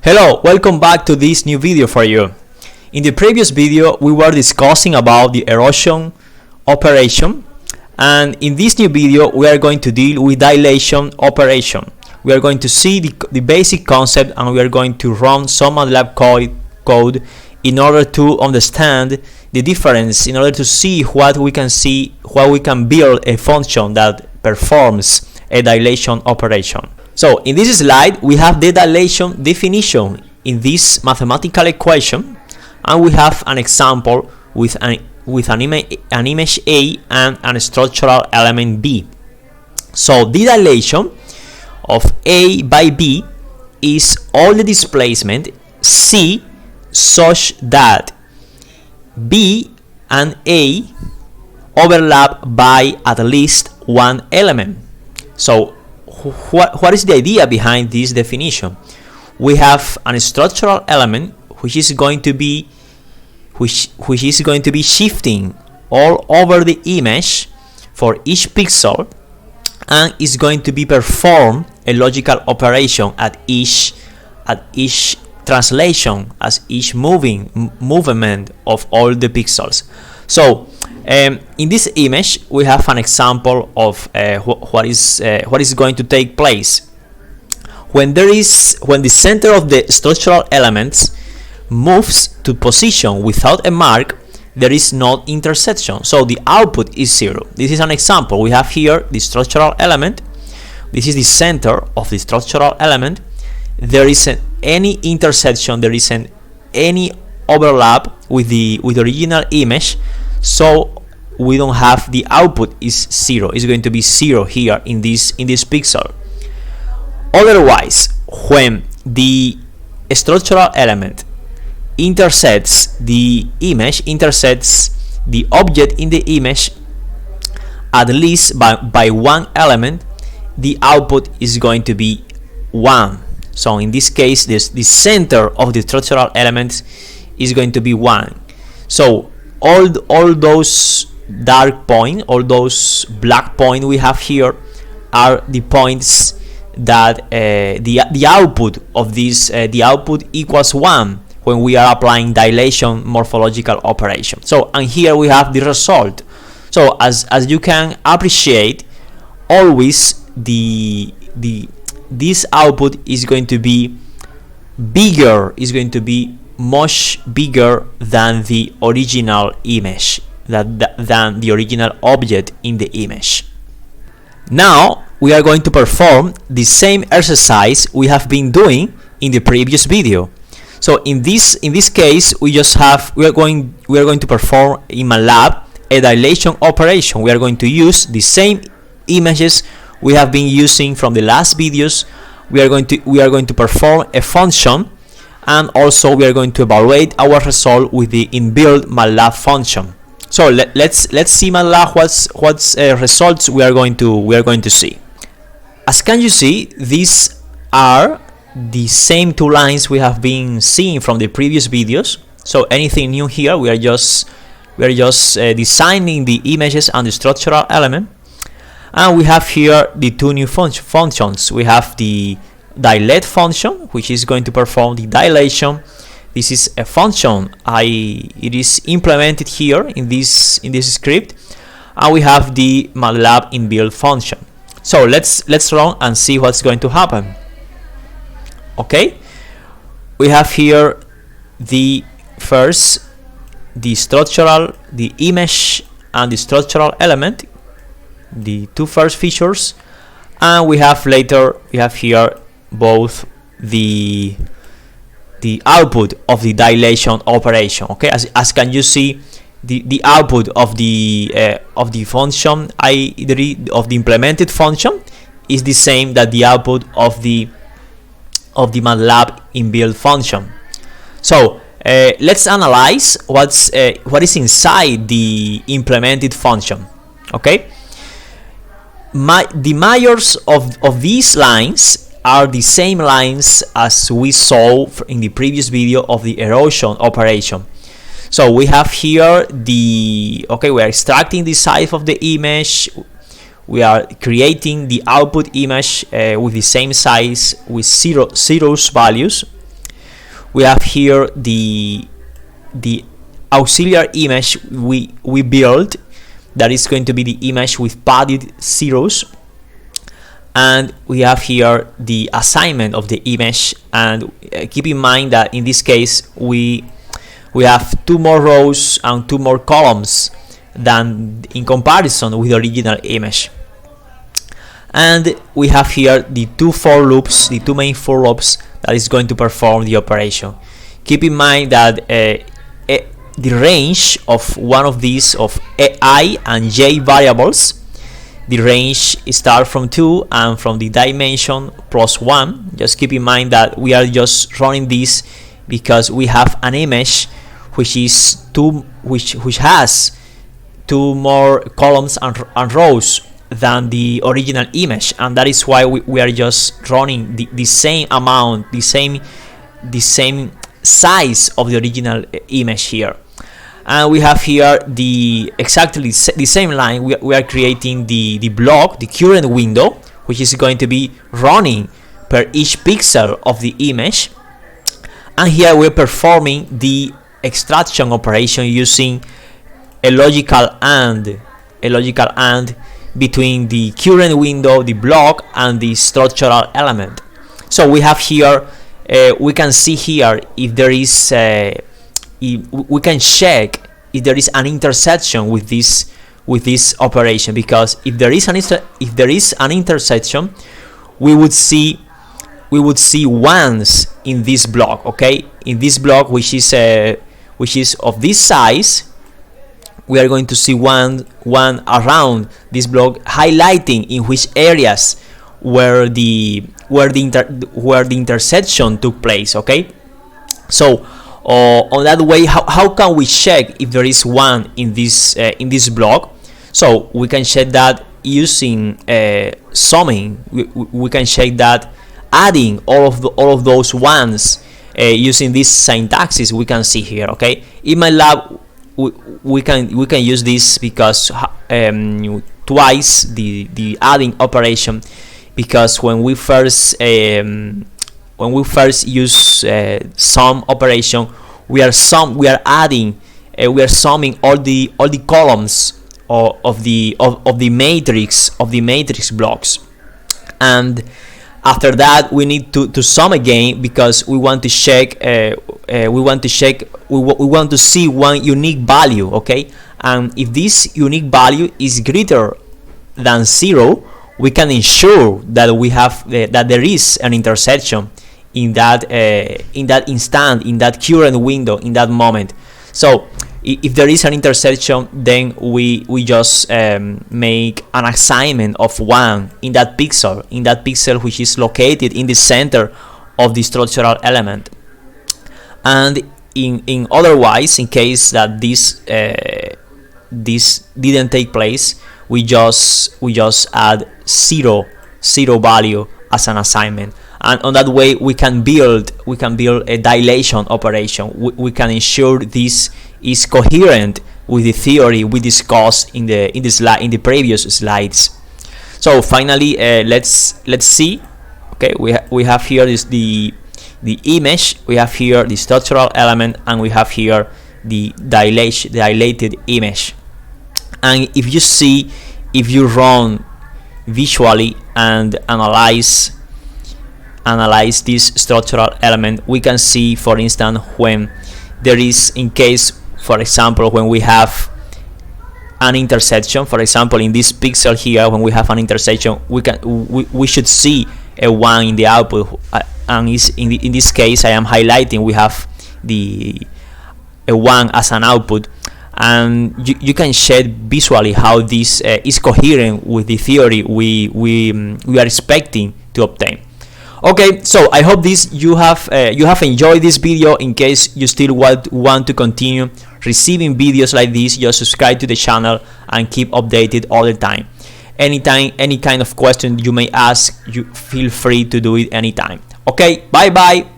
Hello, welcome back to this new video for you. In the previous video we were discussing about the erosion operation, and in this new video we are going to deal with dilation operation. We are going to see the basic concept, and we are going to run some Matlab code in order to understand the difference, in order to see what we can build a function that performs a dilation operation. So in this slide we have the dilation definition in this mathematical equation, and we have an example with an image A and a structural element B. So the dilation of A by B is all the displacement C such that B and A overlap by at least one element. So what is the idea behind this definition? We have a structural element which is going to be shifting all over the image for each pixel, and is going to be perform a logical operation at each translation, as each movement of all the pixels. So in this image we have an example of what is going to take place when the center of the structural elements moves to position without a mark. There is no intersection, so the output is 0. This is an example. We have here the structural element. This is the center of the structural element. There isn't any intersection, there isn't any overlap with the original image, so we don't have the output is 0. It's going to be 0 here in this pixel. Otherwise, when the structural element intersects the image, intersects the object in the image at least by one element, the output is going to be 1. So in this case, the center of the structural elements is going to be 1. So all those dark points, all those black points we have here are the points that the output of this the output equals 1 when we are applying dilation morphological operation. So, and here we have the result. So as you can appreciate, always this output is going to be bigger, is going to be much bigger than the original image, than the original object in the image. Now we are going to perform the same exercise we have been doing in the previous video. So in this case we are going to perform in Matlab a dilation operation. We are going to use the same images we have been using from the last videos. We are going to perform a function, and also we are going to evaluate our result with the inbuilt Matlab function. So let's see Matlab what's results we are going to see. As can you see, these are the same two lines we have been seeing from the previous videos. So anything new here? We are just designing the images and the structural element. And we have here the two new functions. We have the dilate function, which is going to perform the dilation. This is a function. It is implemented here in this script, and we have the Matlab inbuilt function. So let's run and see what's going to happen. Okay, we have here the image and the structural element, the two first features, and we have here both the output of the dilation operation. Okay, as can you see, the output of the function of the implemented function is the same that the output of the Matlab inbuilt function. So let's analyze what is inside the implemented function. Okay, the majors of these lines are the same lines as we saw in the previous video of the erosion operation. So we have here we are extracting the size of the image. We are creating the output image with the same size with zeros values. we have here the auxiliary image we built, that is going to be the image with padded zeros, and we have here the assignment of the image. And keep in mind that in this case we have 2 more rows and 2 more columns than in comparison with the original image. And we have here the 2 for loops, the 2 main for loops that is going to perform the operation. Keep in mind that the range of one of these, of I and j variables, the range starts from 2 and from the dimension plus 1. Just keep in mind that we are just running this because we have an image which has 2 more columns and rows than the original image, and that is why we are just running the same amount, the same size of the original image here. And we have here exactly the same line. We are creating the block, the current window, which is going to be running per each pixel of the image. And here we're performing the extraction operation using a logical AND between the current window, the block, and the structural element. So we have here, we can see here if there is we can check if there is an intersection with this operation, because if there is an intersection, we would see ones in this block. Okay, in this block, which is of this size, we are going to see one around this block, highlighting in which areas where the intersection took place. Okay, so on that way, how can we check if there is one in this block? So we can check that using summing. We can check that adding all of those ones using this syntaxes we can see here. Okay, in Matlab we can use this because twice the adding operation, because when we first use sum operation, we are summing all the columns of the matrix blocks, and after that we need to sum again, because we want to check we want to see one unique value. Okay, and if this unique value is greater than 0, we can ensure that we have that there is an intersection in that instant, in that current window, in that moment. So if there is an intersection, then we just make an assignment of 1 in that pixel which is located in the center of the structural element. And in otherwise, in case that this didn't take place, we just add 0 value as an assignment. And on that way we can build a dilation operation. We can ensure this is coherent with the theory we discussed in the previous slides. So finally, let's see. Okay, we have here is the image, we have here the structural element, and we have here the dilated image. And if you run visually and analyze this structural element, we can see, for instance, when there is, in case, for example, when we have an intersection, for example, in this pixel here, when we have an intersection, we should see a 1 in the output, and in this case I am highlighting we have a 1 as an output, and you can check visually how this is coherent with the theory we are expecting to obtain. Okay, so I hope you have enjoyed this video. In case you still want to continue receiving videos like this, just subscribe to the channel and keep updated all the time. Anytime, any kind of question you may ask, you feel free to do it anytime. Okay, bye bye.